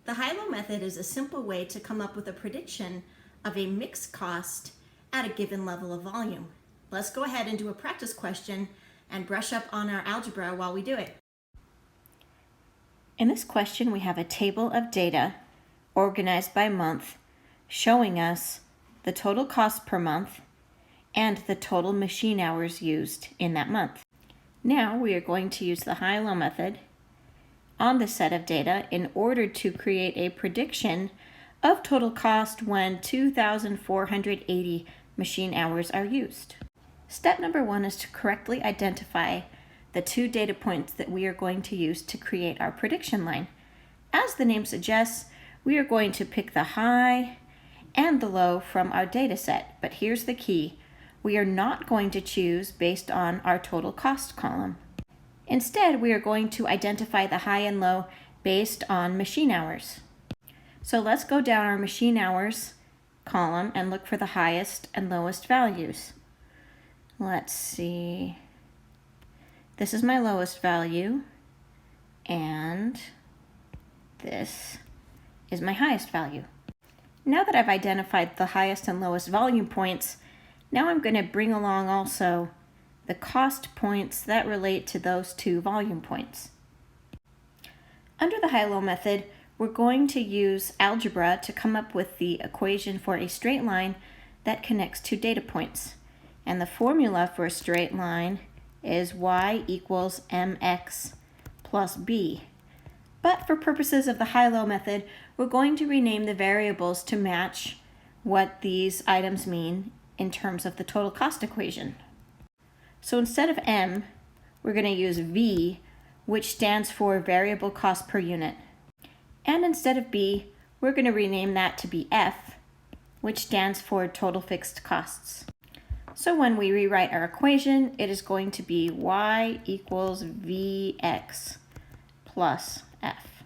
The high-low method is a simple way to come up with a prediction of a mixed cost at a given level of volume. Let's go ahead and do a practice question and brush up on our algebra while we do it. In this question, we have a table of data organized by month showing us the total cost per month and the total machine hours used in that month. Now we are going to use the high-low method on the set of data in order to create a prediction of total cost when 2,480 machine hours are used. Step number 1 is to correctly identify the two data points that we are going to use to create our prediction line. As the name suggests, we are going to pick the high and the low from our data set, but here's the key. We are not going to choose based on our total cost column. Instead, we are going to identify the high and low based on machine hours. So let's go down our machine hours column and look for the highest and lowest values. Let's see. This is my lowest value, and this is my highest value. Now that I've identified the highest and lowest volume points, now I'm going to bring along also the cost points that relate to those two volume points. Under the high-low method, we're going to use algebra to come up with the equation for a straight line that connects two data points. And the formula for a straight line is y equals mx plus b. But for purposes of the high-low method, we're going to rename the variables to match what these items mean in terms of the total cost equation. So instead of m, we're going to use v, which stands for variable cost per unit. And instead of b, we're going to rename that to be f, which stands for total fixed costs. So when we rewrite our equation, it is going to be y equals vx plus f.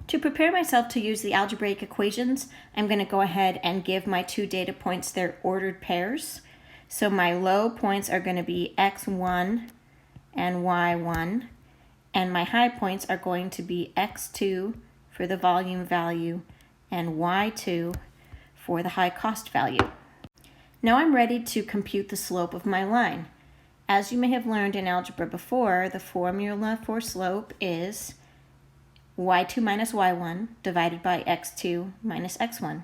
To prepare myself to use the algebraic equations, I'm going to go ahead and give my two data points their ordered pairs. So my low points are going to be x1 and y1, and my high points are going to be x2 for the volume value and y2 for the high cost value. Now I'm ready to compute the slope of my line. As you may have learned in algebra before, the formula for slope is y2 minus y1 divided by x2 minus x1.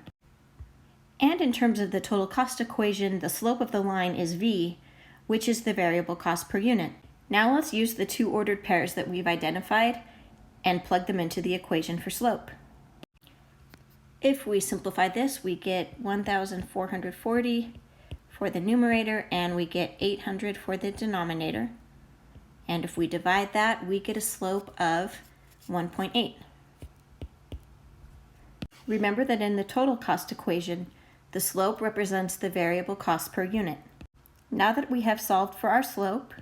And in terms of the total cost equation, the slope of the line is v, which is the variable cost per unit. Now let's use the two ordered pairs that we've identified and plug them into the equation for slope. If we simplify this, we get 1,440 for the numerator and we get 800 for the denominator. And if we divide that, we get a slope of 1.8. Remember that in the total cost equation, the slope represents the variable cost per unit. Now that we have solved for our slope,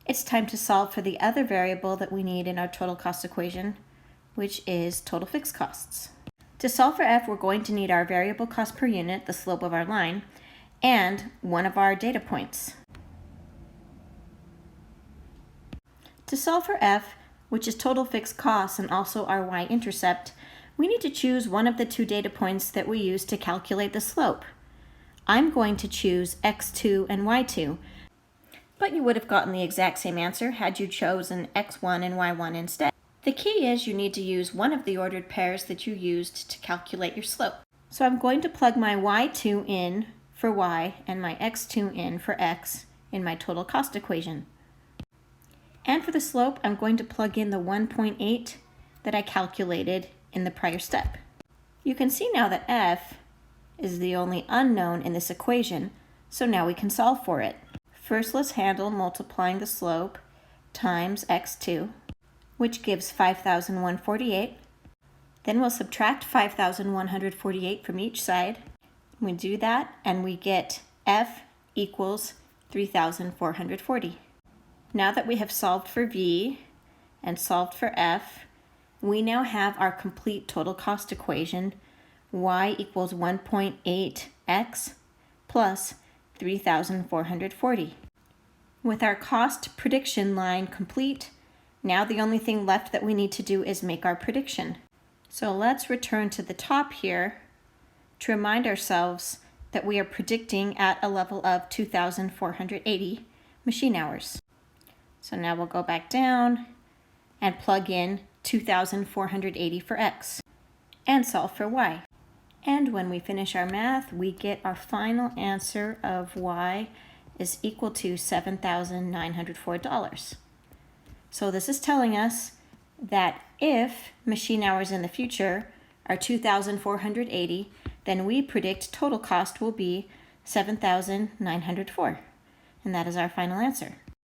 it's time to solve for the other variable that we need in our total cost equation, which is total fixed costs. To solve for f, we're going to need our variable cost per unit, the slope of our line, and one of our data points. To solve for f, which is total fixed costs and also our y-intercept, we need to choose one of the two data points that we use to calculate the slope. I'm going to choose x2 and y2, but you would have gotten the exact same answer had you chosen x1 and y1 instead. The key is you need to use one of the ordered pairs that you used to calculate your slope. So I'm going to plug my y2 in for y and my x2 in for x in my total cost equation. And for the slope, I'm going to plug in the 1.8 that I calculated in the prior step. You can see now that f is the only unknown in this equation, so now we can solve for it. First, let's handle multiplying the slope times x2, which gives 5,148. Then we'll subtract 5,148 from each side. We do that and we get f equals 3,440. Now that we have solved for v and solved for f, we now have our complete total cost equation, y equals 1.8x plus 3,440. With our cost prediction line complete, now the only thing left that we need to do is make our prediction. So let's return to the top here to remind ourselves that we are predicting at a level of 2,480 machine hours. So now we'll go back down and plug in 2,480 for x and solve for y. And when we finish our math, we get our final answer of y is equal to $7,904. So this is telling us that if machine hours in the future are 2,480, then we predict total cost will be $7,904. And that is our final answer.